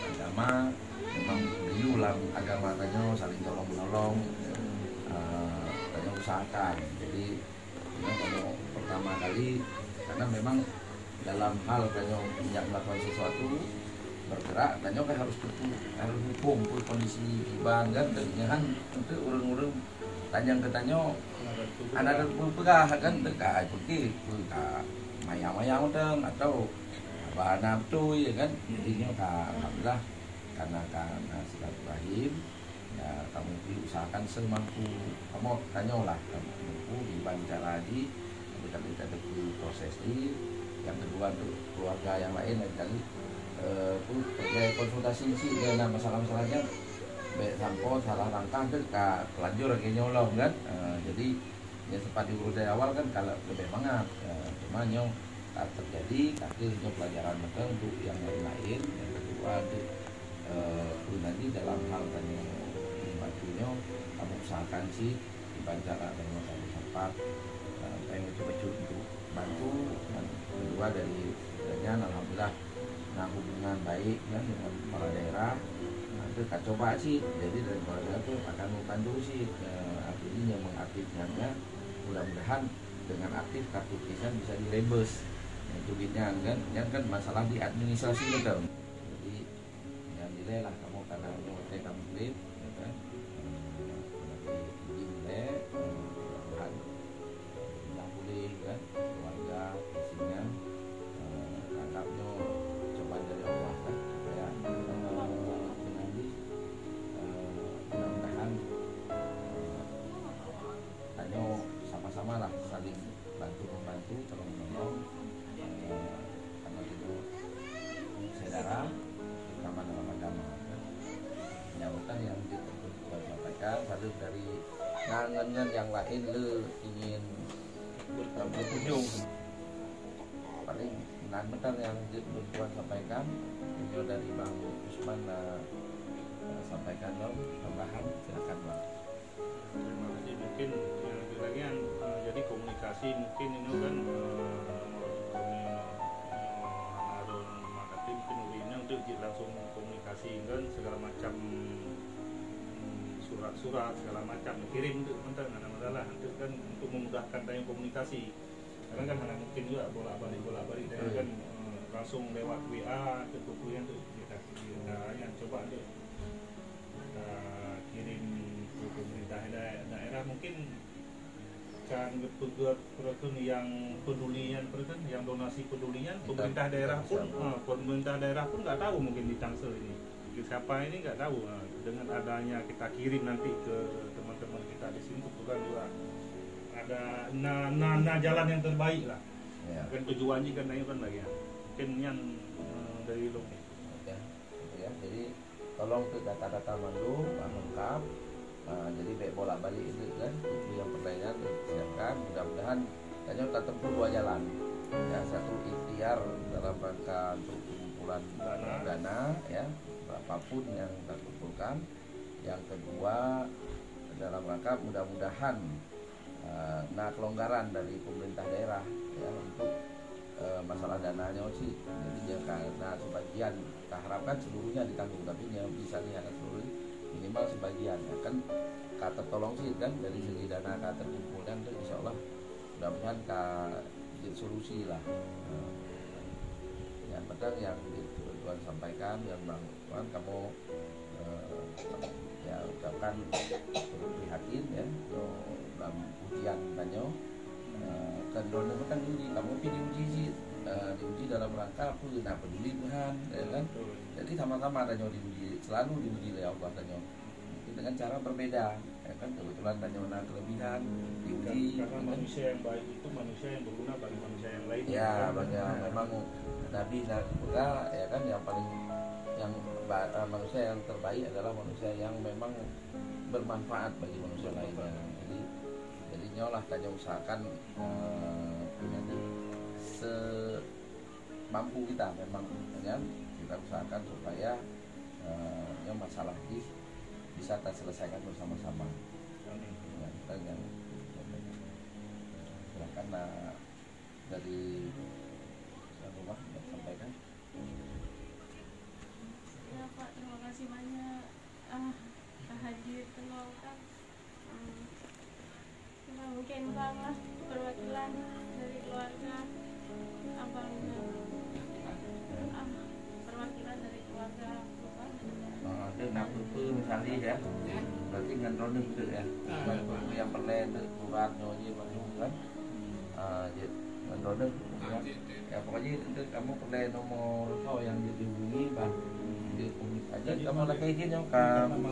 Agama memang diulang agama tanya saling tolong menolong, tanya usahakan. Jadi kalau pertama kali karena memang dalam hal tanya tidak melakukan sesuatu bergerak tanya kan harus hukum kondisi ban kan tadinya kan untuk urung-urung tanya ke tanya ada pegah kan dekat pergi maya-maya atau bahan tuh ya kan jadinya alhamdulillah karena silaturahim ya kamu diusahakan semampu kamu tanyalah kamu mampu dibancar lagi kita proses ini yang kedua untuk keluarga yang lain kali kayak konsultasi sih dengan masalah-masalahnya baik sampo salah langkah ke kelanjur kayak nyolong kan jadi ya sempat diurus dari awal kan kalau lebih banget cuma nyong tak terjadi akhirnya pelajaran betul untuk yang lain yang kedua nanti dalam hal tanya membantunya kamu usahakan sih dibancara dengan kamu sempat pengen coba-coba untuk bantu dan kedua dari alhamdulillah nah hubungan baik kan dengan kepala daerah itu kita coba sih jadi dari kepala daerah itu akan membantu sih artinya mengaktifkannya mudah-mudahan dengan aktif kartu kisah bisa direbus duitnya kan masalah di administrasi gitu jadi ya nilai lah kamu karena mengerti kamu duit ya kan nilai yang boleh kan keluarga isinya anggapnya cobaan dari Allah kan supaya nanti mudah-mudahan hanya sama-sama lah saling bantu-membantu tolong menolong karena itu saudara terutama dalam agama menyambutkan yang disampaikan satu dari nangannya yang lain lu ingin berkunjung paling benar yang Tuhan sampaikan video dari Bang Usman sampaikan dong tambahan silakan Bang. Terima kasih. Mungkin yang lagi jadi komunikasi mungkin ini kan harus marketing mungkin untuk langsung komunikasi kan segala macam surat-surat segala macam kirim untuk teman nggak ada masalah untuk kan untuk memudahkan tanya komunikasi karena kan hanya mungkin juga bolak-balik kan langsung lewat WA ke buku yang kita yang coba untuk kita kirim ke pemerintah daerah mungkin kan perken yang pedulian perken yang donasi pedulian pemerintah daerah pun nggak tahu mungkin di Tangsel ini siapa ini nggak tahu dengan adanya kita kirim nanti ke teman-teman kita di sini kebetulan juga ada jalan yang terbaik lah ya. Kan tujuannya kan naik kan lagi ya mungkin yang dari lo ya, jadi tolong ke data-data malu lengkap Jadi baik bolak-balik itu kan buku yang pertanyaan siapkan, mudah-mudahan hanya kita tempuh dua jalan. Ya, satu ikhtiar dalam rangka untuk pengumpulan dana ya, berapapun yang kita kumpulkan. Yang kedua dalam rangka mudah-mudahan kelonggaran dari pemerintah daerah ya untuk masalah dananya sih. Jadi ya, karena sebagian kita harapkan seluruhnya ditanggung, tapi yang bisa nih anak seluruh minimal sebagian ya kan kata tolong sih kan dari segi dana kata terkumpulkan tuh insya Allah mudah-mudahan jadi solusi lah. Yang penting yang Tuhan sampaikan yang Bang Tuhan kamu ya ucapkan prihatin ya dalam ujian tanyo kan dono kan diuji kamu diuji sih diuji dalam rangka apa nah peduli Tuhan ya kan. Jadi sama-sama tanyo diuji, selalu diuji oleh Allah tanyo dengan cara berbeda ya kan. Kebetulan tanyo kelebihan diuji karena manusia yang baik itu manusia yang berguna bagi manusia yang lain ya banyak memang Nabi ya kan yang paling manusia yang terbaik adalah manusia yang memang bermanfaat bagi manusia lainnya. Jadi nyolah tanya usahakan semampu kita memang ya, kita usahakan supaya yang masalah ini bisa kita selesaikan bersama-sama. Ya, kita yang silakan dari rumah yang sampaikan. Ya Pak, terima kasih banyak hadir tolongkan mungkin Bang lah perwakilan dari keluarga abangnya perwakilan dari keluarga Bapak Ada nak buku misalnya ya berarti dengan roda itu ya buku yang perlen surat nyonya bangun kan dengan roda ya pokoknya itu kamu perlen nomor yang dihubungi bang aja kamu lagi izin yang kamu